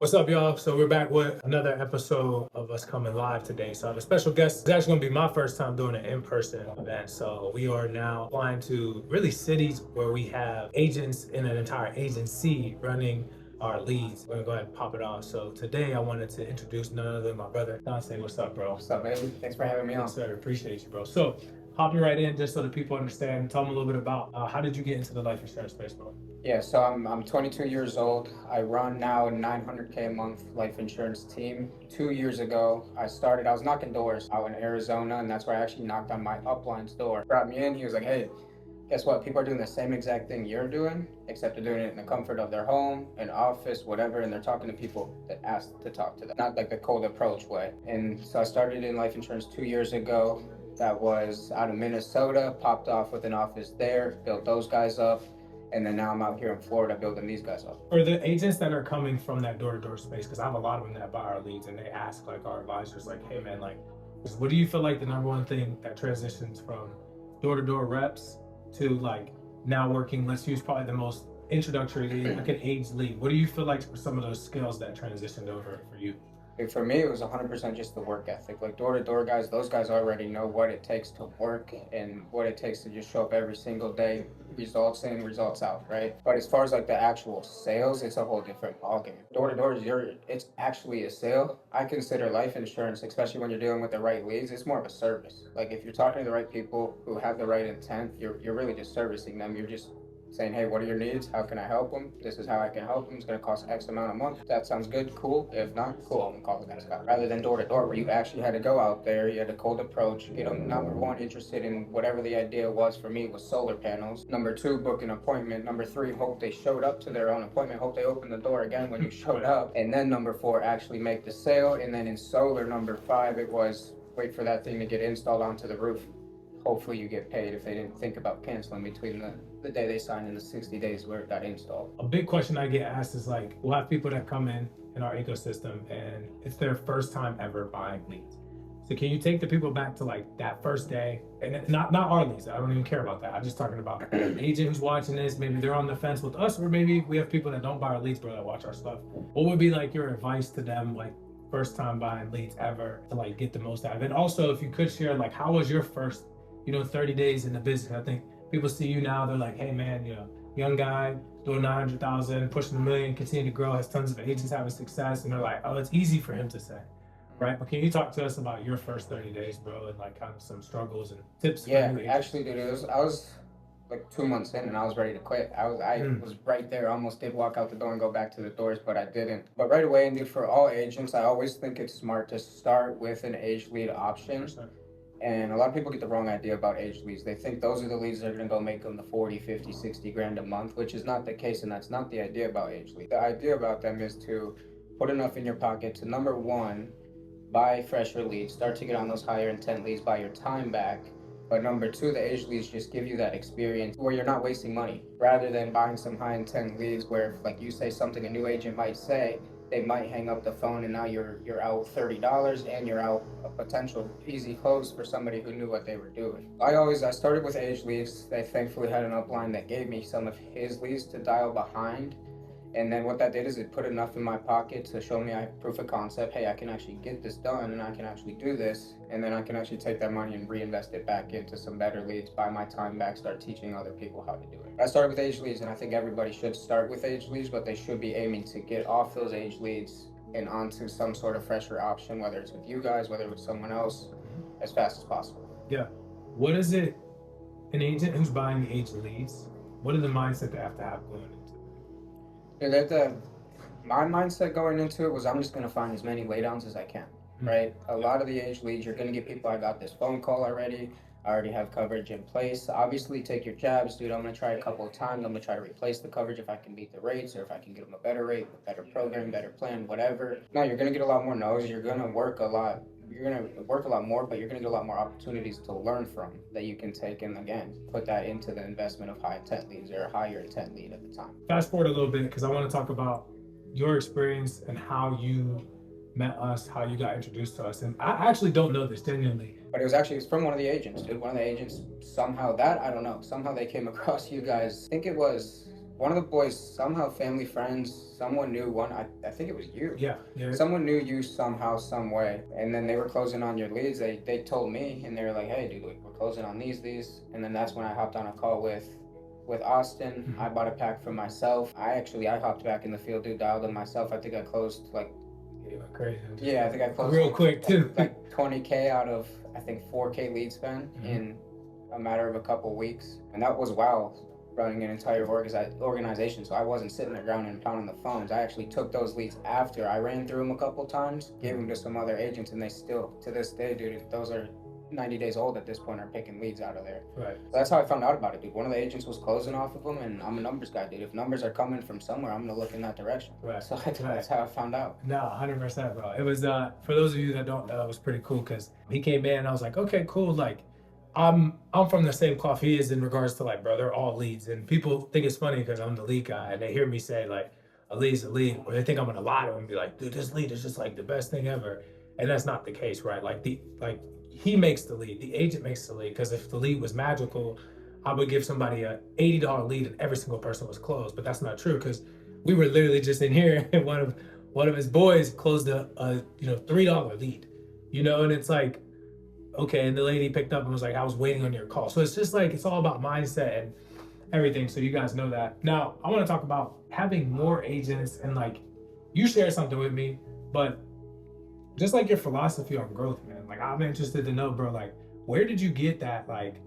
What's up, y'all? So we're back with another episode of us coming live today. So I have a special guest. It's actually going to be my first time doing an in-person event. So we are now flying to really cities where we have agents in an entire agency running our leads. We're going to go ahead and pop it off. So today I wanted to introduce none other than my brother, Dante. What's up, bro? What's up, baby? Thanks for having me on. Yes, sir. Appreciate you, bro. So hopping right in just so that people understand. Tell them a little bit about how did you get into the life insurance space, bro? Yeah, so I'm 22 years old. I run now a 900K a month life insurance team. 2 years ago, I was knocking doors out in Arizona, and that's where I actually knocked on my upline's door. Brought me in, he was like, hey, guess what? People are doing the same exact thing you're doing, except they're doing it in the comfort of their home, an office, whatever, and they're talking to people that ask to talk to them, not like the cold approach way. And so I started in life insurance 2 years ago. That was out of Minnesota, popped off with an office there, built those guys up. And then now I'm out here in Florida building these guys up. For the agents that are coming from that door-to-door space, because I have a lot of them that buy our leads and they ask like our advisors, like, hey man, like, what do you feel like the number one thing that transitions from door-to-door reps to like now working, let's use probably the most introductory lead, like an age lead. What do you feel like were some of those skills that transitioned over for you? For me, it was 100% just the work ethic. Like door-to-door guys, those guys already know what it takes to work and what it takes to just show up every single day, results in, results out, right? But as far as like the actual sales, it's a whole different ballgame. Door-to-door it's actually a sale. I consider life insurance, especially when you're dealing with the right leads, it's more of a service. Like if you're talking to the right people who have the right intent, you're really just servicing them. You're just saying, hey, what are your needs? How can I help them? This is how I can help them. It's going to cost X amount a month. That sounds good. Cool. If not, cool. I'm going to call the next guy. Rather than door to door, where you actually had to go out there, you had to cold approach, get them, number one, interested in whatever the idea was. For me, was solar panels. Number two, book an appointment. Number three, hope they showed up to their own appointment. Hope they opened the door again when you showed up. And then number four, actually make the sale. And then in solar, number five, it was wait for that thing to get installed onto the roof. Hopefully you get paid if they didn't think about canceling between the day they signed and the 60 days where it got installed. A big question I get asked is like, we'll have people that come in our ecosystem and it's their first time ever buying leads. So can you take the people back to like that first day? And not our leads, I don't even care about that. I'm just talking about an agent who's watching this, maybe they're on the fence with us, or maybe we have people that don't buy our leads but that watch our stuff. What would be like your advice to them, like first time buying leads ever, to like get the most out of it? And also if you could share, like, how was your first 30 days in the business? I think people see you now, they're like, hey man, young guy doing 900,000, pushing a million, continue to grow, has tons of agents having success. And they're like, oh, it's easy for him to say, right? But can you talk to us about your first 30 days, bro, and like kind of some struggles and tips? Yeah, actually, dude, I was like 2 months in and I was ready to quit. I was right there, almost did walk out the door and go back to the doors, but I didn't. But right away, and dude, for all agents, I always think it's smart to start with an age lead option. 100%. And a lot of people get the wrong idea about age leads. They think those are the leads that are going to go make them the 40, 50, 60 grand a month, which is not the case. And that's not the idea about age leads. The idea about them is to put enough in your pocket to, number one, buy fresher leads, start to get on those higher intent leads, buy your time back. But number two, the age leads just give you that experience where you're not wasting money, rather than buying some high intent leads where if, like, you say something a new agent might say, they might hang up the phone and now you're out $30 and you're out a potential easy close for somebody who knew what they were doing. I started with age leads. I thankfully had an upline that gave me some of his leads to dial behind. And then what that did is it put enough in my pocket to show me I have proof of concept. Hey, I can actually get this done and I can actually do this. And then I can actually take that money and reinvest it back into some better leads, buy my time back, start teaching other people how to do it. I started with age leads, and I think everybody should start with age leads, but they should be aiming to get off those age leads and onto some sort of fresher option, whether it's with you guys, whether it's with someone else, as fast as possible. Yeah. What is it, an agent who's buying the age leads, what are the mindset they have to have going into it? My mindset going into it was I'm just going to find as many laydowns as I can, right? A lot of the age leads, you're going to get people, I got this phone call already. I already have coverage in place. Obviously, take your jabs, dude. I'm going to try a couple of times. I'm going to try to replace the coverage if I can beat the rates or if I can get them a better rate, a better program, better plan, whatever. No, you're going to get a lot more no's. You're going to work a lot. You're going to work a lot more, but you're going to get a lot more opportunities to learn from that you can take and, again, put that into the investment of high intent leads or a higher intent lead at the time. Fast forward a little bit because I want to talk about your experience and how you met us, how you got introduced to us. And I actually don't know this genuinely. But it was from one of the agents, dude. One of the agents, somehow they came across you guys. I think it was one of the boys, somehow family friends, someone knew one. I think it was you. Yeah, yeah. Someone knew you somehow, some way, and then they were closing on your leads. They told me, and they were like, "Hey, dude, we're closing on these," and then that's when I hopped on a call with Austin. I bought a pack for myself. I hopped back in the field, dude, dialed in myself. I think I closed like Crazy. yeah, I think I closed real quick too. like 20K out of I think 4K lead spend in a matter of a couple weeks, and that was while running an entire organization. So I wasn't sitting there grounding and pounding the phones. I actually took those leads after I ran through them a couple times, gave them to some other agents, and they still to this day, dude, those are 90 days old at this point, are picking leads out of there. Right. So that's how I found out about it, dude. One of the agents was closing off of them, and I'm a numbers guy, dude. If numbers are coming from somewhere, I'm gonna look in that direction. Right. So that's how I found out. No, 100%, bro. It was for those of you that don't know, it was pretty cool because he came in and I was like, okay, cool. Like, I'm from the same cloth he is in regards to like, bro, they're all leads, and people think it's funny because I'm the lead guy, and they hear me say like, a lead's a lead, or they think I'm gonna lie to him and be like, dude, this lead is just like the best thing ever, and that's not the case, right? Like he makes the lead, the agent makes the lead, because if the lead was magical, I would give somebody a $80 lead and every single person was closed, but that's not true because we were literally just in here and one of his boys closed a $3 lead, and it's like, okay, and the lady picked up and was like, I was waiting on your call. So it's just like, it's all about mindset and everything. So you guys know that. Now, I want to talk about having more agents, and like, you shared something with me, but just like your philosophy on growth, man. Like, I'm interested to know, bro, like, where did you get that, like,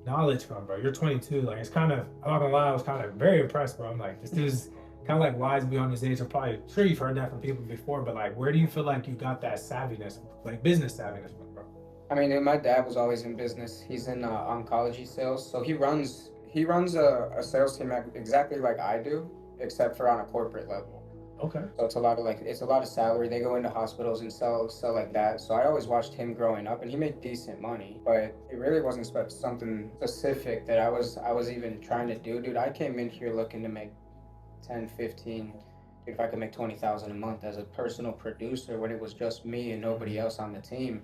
knowledge from, bro? You're 22. Like, it's kind of, I'm not gonna lie, I was kind of very impressed, bro. I'm like, this dude's kind of like wise beyond his age. I'm probably sure you've heard that from people before, but like, where do you feel like you got that savviness, like business savviness from, bro? I mean, my dad was always in business. He's in oncology sales, so he runs a sales team exactly like I do, except for on a corporate level. Okay. So it's a lot of salary. They go into hospitals and sell like that. So I always watched him growing up, and he made decent money, but it really wasn't something specific that I was even trying to do, dude. I came in here looking to make 10, 15. Dude, if I could make 20,000 a month as a personal producer when it was just me and nobody else on the team,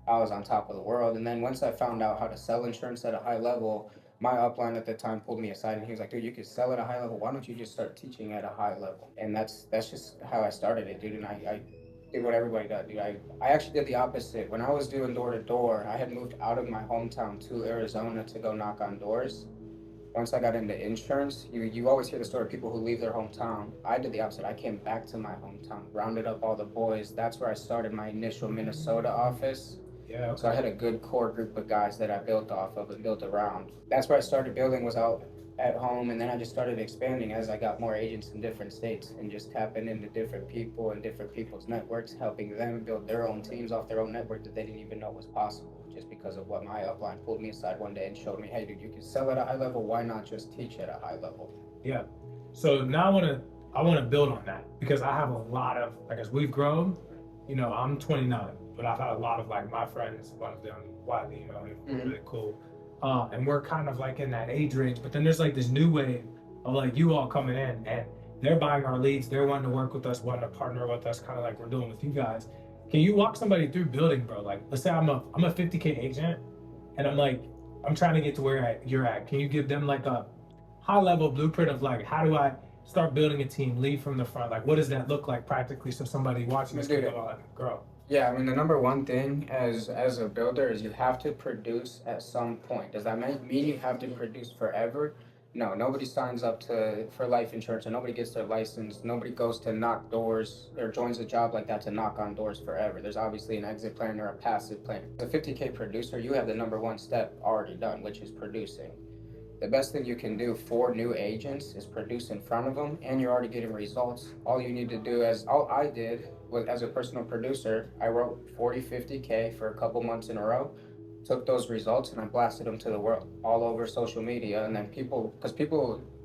I was on top of the world. And then once I found out how to sell insurance at a high level, my upline at the time pulled me aside and he was like, dude, you could sell at a high level. Why don't you just start teaching at a high level? And that's just how I started it, dude. And I did what everybody does, dude. I actually did the opposite. When I was doing door to door, I had moved out of my hometown to Arizona to go knock on doors. Once I got into insurance, you always hear the story of people who leave their hometown. I did the opposite. I came back to my hometown, rounded up all the boys. That's where I started my initial Minnesota office. Yeah. Okay. So I had a good core group of guys that I built off of and built around. That's where I started building, was out at home, and then I just started expanding as I got more agents in different states and just tapping into different people and different people's networks, helping them build their own teams off their own network that they didn't even know was possible, just because of what my upline pulled me aside one day and showed me, hey, dude, you can sell at a high level. Why not just teach at a high level? Yeah. So now I want to build on that because I have a lot of, like, as we've grown, I'm 29, but I've had a lot of like my friends, one of them, Wiley, really cool. And we're kind of like in that age range, but then there's like this new wave of like you all coming in and they're buying our leads. They're wanting to work with us, wanting to partner with us, kind of like we're doing with you guys. Can you walk somebody through building, bro? Like, let's say I'm a 50K agent and I'm trying to get to where you're at. Can you give them like a high level blueprint of like, how do I start building a team, lead from the front? Like, what does that look like practically so somebody watching this can go out and grow? Yeah, I mean, the number one thing as a builder is you have to produce at some point. Does that mean you have to produce forever? No, nobody signs up for life insurance, and nobody gets their license. Nobody goes to knock doors or joins a job like that to knock on doors forever. There's obviously an exit plan or a passive plan. As a 50K producer, you have the number one step already done, which is producing. The best thing you can do for new agents is produce in front of them, and you're already getting results. All you need to do, all I did was, as a personal producer, I wrote 40, 50K for a couple months in a row, took those results, and I blasted them to the world, all over social media. And then people,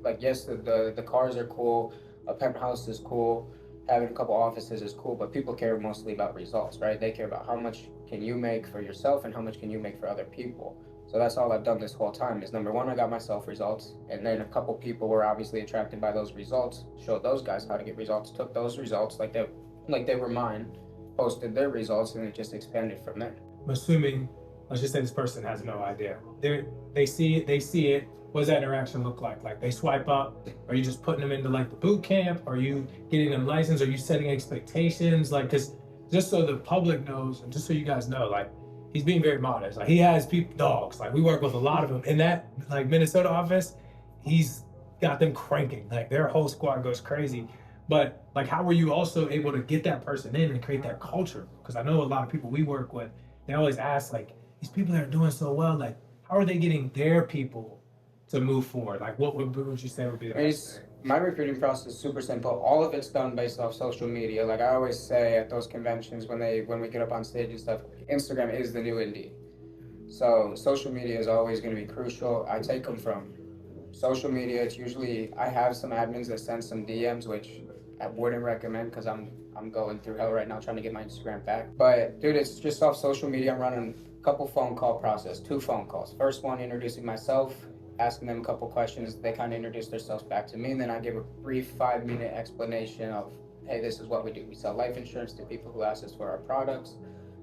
like, yes, the cars are cool, a penthouse is cool, having a couple offices is cool, but people care mostly about results, right? They care about how much can you make for yourself and how much can you make for other people. So that's all I've done this whole time is, number one, I got myself results, and then a couple people were obviously attracted by those results, showed those guys how to get results, took those results like they were mine, posted their results, and it just expanded from there. I'm assuming, let's just say this person has no idea. They see it, what does that interaction look like? Like they swipe up, are you just putting them into like the boot camp? Are you getting them licensed? Are you setting expectations? Like, cause just so the public knows, and just so you guys know, like he's being very modest. Like he has people dogs. Like we work with a lot of them in that like Minnesota office. He's got them cranking. Like their whole squad goes crazy. But like, how were you also able to get that person in and create that culture? Because I know a lot of people we work with, they always ask like, these people that are doing so well, like, how are they getting their people to move forward? Like, what would you say would be the best thing? My recruiting process is super simple. All of it's done based off social media. Like I always say at those conventions when we get up on stage and stuff, Instagram is the new Indeed. So social media is always going to be crucial. I take them from social media. It's usually I have some admins that send some DMs, which I wouldn't recommend because I'm going through hell right now trying to get my Instagram back. But dude, it's just off social media. I'm running a couple phone call process, 2 phone calls. First one introducing myself, asking them a couple questions. They kind of introduce themselves back to me, and then I give a brief 5 minute explanation of, hey, this is what we do. We sell life insurance to people who ask us for our products.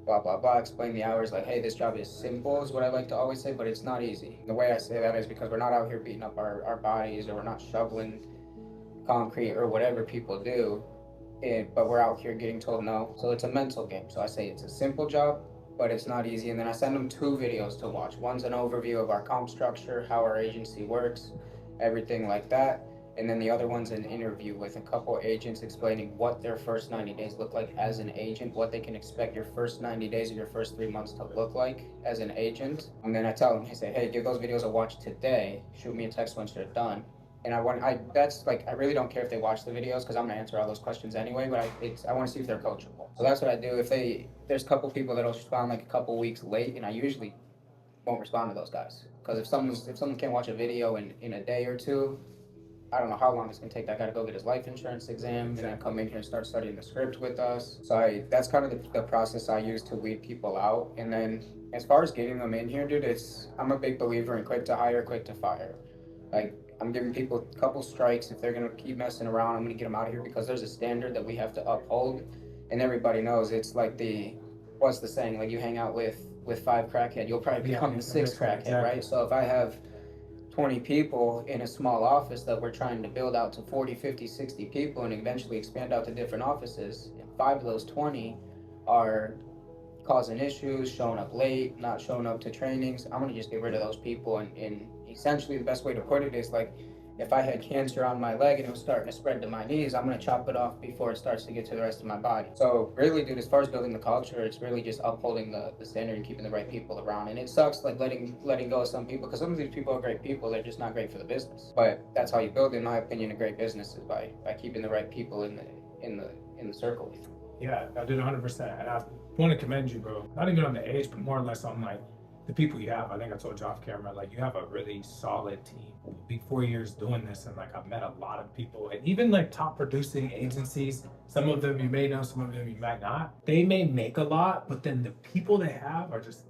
Blah blah blah. Explain the hours. Like, hey, this job is simple, is what I like to always say, but it's not easy. The way I say that is because we're not out here beating up our bodies, or we're not shoveling concrete or whatever people do. But we're out here getting told no. So it's a mental game. So I say it's a simple job, but it's not easy. And then I send them 2 videos to watch. One's an overview of our comp structure, how our agency works, everything like that. And then the other one's an interview with a couple agents explaining what their first 90 days look like as an agent, what they can expect your first 90 days or your first 3 months to look like as an agent. And then I tell them, I say, hey, give those videos a watch today. Shoot me a text once you're done. And that's like, I really don't care if they watch the videos because I'm gonna answer all those questions anyway, but I want to see if they're coachable. So that's what I do. There's a couple people that'll respond like a couple weeks late, and I usually won't respond to those guys. Because if someone can't watch a video in a day or two, I don't know how long it's gonna take. That guy to go get his life insurance exam and then come in here and start studying the script with us. So that's kind of the process I use to weed people out. And then as far as getting them in here, dude, I'm a big believer in quick to hire, quick to fire. Like I'm giving people a couple strikes. If they're gonna keep messing around, I'm gonna get them out of here because there's a standard that we have to uphold, and everybody knows it's like what's the saying? Like you hang out with 5 crackhead, you'll probably become the 6th crackhead, exactly. Right? So if I have 20 people in a small office that we're trying to build out to 40, 50, 60 people and eventually expand out to different offices, and 5 of those 20 are causing issues, showing up late, not showing up to trainings, I'm gonna just get rid of those people. And essentially the best way to put it is like, if I had cancer on my leg and it was starting to spread to my knees, I'm gonna chop it off before it starts to get to the rest of my body. So really, dude, as far as building the culture, it's really just upholding the standard and keeping the right people around. And it sucks like letting go of some people because some of these people are great people, they're just not great for the business. But that's how you build, in my opinion, a great business is by keeping the right people in the circle. Yeah, I did 100%. And I want to commend you, bro. Not even on the age, but more or less on like the people you have. I think I told you off camera, like you have a really solid team. It'll be 4 years doing this, and like I've met a lot of people, and even like top producing agencies. Some of them you may know, some of them you might not. They may make a lot, but then the people they have are just,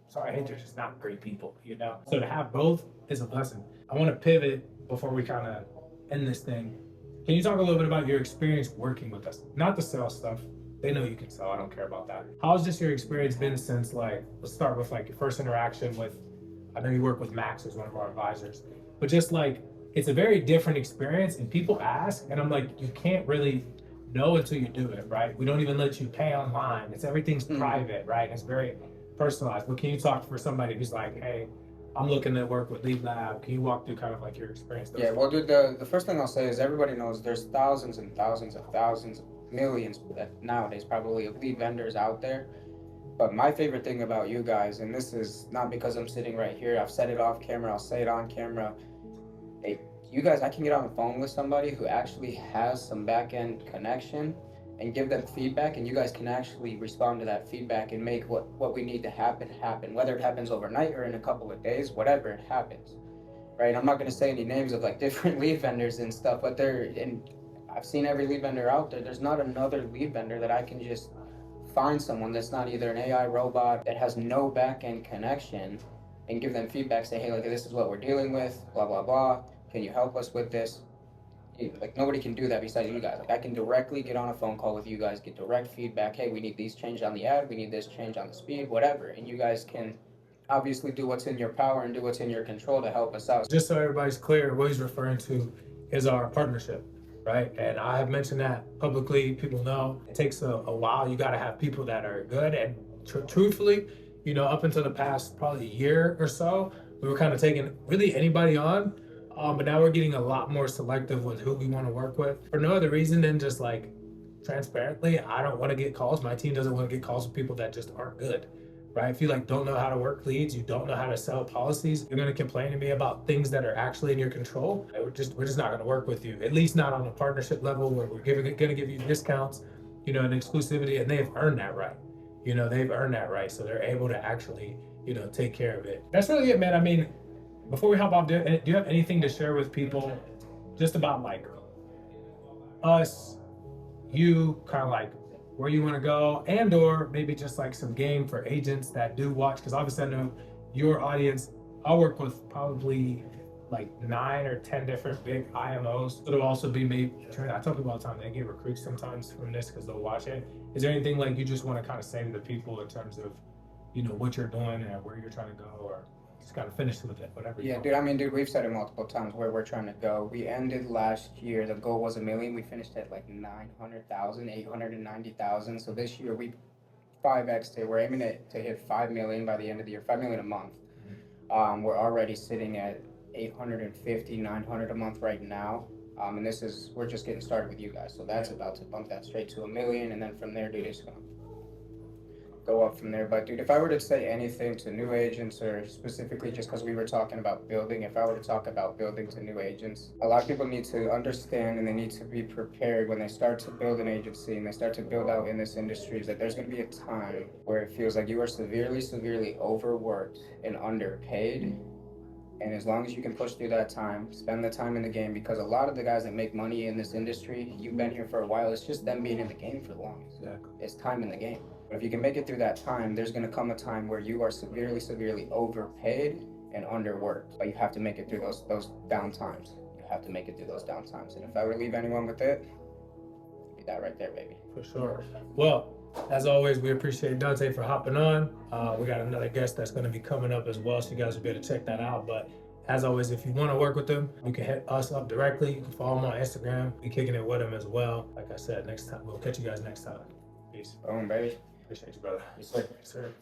sorry, I hate, they're just not great people, you know? So to have both is a blessing. I want to pivot before we kind of end this thing. Can you talk a little bit about your experience working with us? Not the sales stuff. They know you can sell. I don't care about that. How's just your experience been since, like, let's start with like your first interaction with, I know you work with Max as one of our advisors, but just like, it's a very different experience and people ask, and I'm like, you can't really know until you do it, right? We don't even let you pay online. Everything's private, right? It's very personalized. But can you talk for somebody who's like, hey, I'm looking to work with Lead Lab. Can you walk through kind of like your experience? Yeah, well, dude, the first thing I'll say is everybody knows there's thousands and thousands of thousands, millions nowadays probably of lead vendors out there. But my favorite thing about you guys, and this is not because I'm sitting right here, I've said it off camera, I'll say it on camera. Hey, you guys, I can get on the phone with somebody who actually has some back end connection and give them feedback, and you guys can actually respond to that feedback and make what we need to happen, whether it happens overnight or in a couple of days, whatever it happens, right? I'm not going to say any names of like different lead vendors and stuff, but I've seen every lead vendor out there. There's not another lead vendor that I can just find someone that's not either an AI robot that has no back-end connection and give them feedback, say, hey, like, this is what we're dealing with, blah, blah, blah. Can you help us with this? Like, nobody can do that besides you guys. Like, I can directly get on a phone call with you guys, get direct feedback. Hey, we need these changed on the ad. We need this change on the speed, whatever. And you guys can obviously do what's in your power and do what's in your control to help us out. Just so everybody's clear, what he's referring to is our partnership, right? And I have mentioned that publicly. People know it takes a while. You got to have people that are good. And truthfully, up until the past probably year or so, we were kind of taking really anybody on. But now we're getting a lot more selective with who we want to work with for no other reason than just like transparently, I don't want to get calls. My team doesn't want to get calls with people that just aren't good, right? If you like don't know how to work leads, you don't know how to sell policies, you're going to complain to me about things that are actually in your control. We're just not going to work with you. At least not on a partnership level where we're going to give you discounts, and exclusivity, and they've earned that right. They've earned that right, so they're able to actually, take care of it. That's really it, man. I mean, before we hop off, do you have anything to share with people just about like us, you, kind of like where you want to go, and or maybe just like some game for agents that do watch? Because obviously I know your audience, I work with probably like 9 or 10 different big IMOs. It'll also be me. I tell people all the time they get recruits sometimes from this because they'll watch it. Is there anything like you just want to kind of say to the people in terms of what you're doing and where you're trying to go, or just kind of finish with it, whatever? Yeah, dude. I mean, dude, we've said it multiple times where we're trying to go. We ended last year. The goal was 1 million. We finished at like 900,000, 890,000. So this year we 5x'd it. We're aiming to hit 5 million by the end of the year. 5 million a month. We're already sitting at 850, 900 a month right now. And we're just getting started with you guys. So that's about to bump that straight to 1 million, and then from there, dude, it's gonna go up from there. But dude, if I were to say anything to new agents, or specifically just because we were talking about building, if I were to talk about building to new agents, a lot of people need to understand and they need to be prepared when they start to build an agency and they start to build out in this industry, is that there's going to be a time where it feels like you are severely, severely overworked and underpaid. And as long as you can push through that time, spend the time in the game, because a lot of the guys that make money in this industry, you've been here for a while, it's just them being in the game for the longest. Exactly. It's time in the game. But if you can make it through that time, there's going to come a time where you are severely, severely overpaid and underworked. But you have to make it through those down times. You have to make it through those down times. And if I were to leave anyone with it, it'd be that right there, baby. For sure. Well, as always, we appreciate Dante for hopping on. We got another guest that's going to be coming up as well, so you guys will be able to check that out. But as always, if you want to work with him, you can hit us up directly. You can follow him on Instagram. We're kicking it with him as well. Like I said, next time, we'll catch you guys next time. Peace. Boom, baby. Appreciate you, brother. Yes, sir. Yes, sir.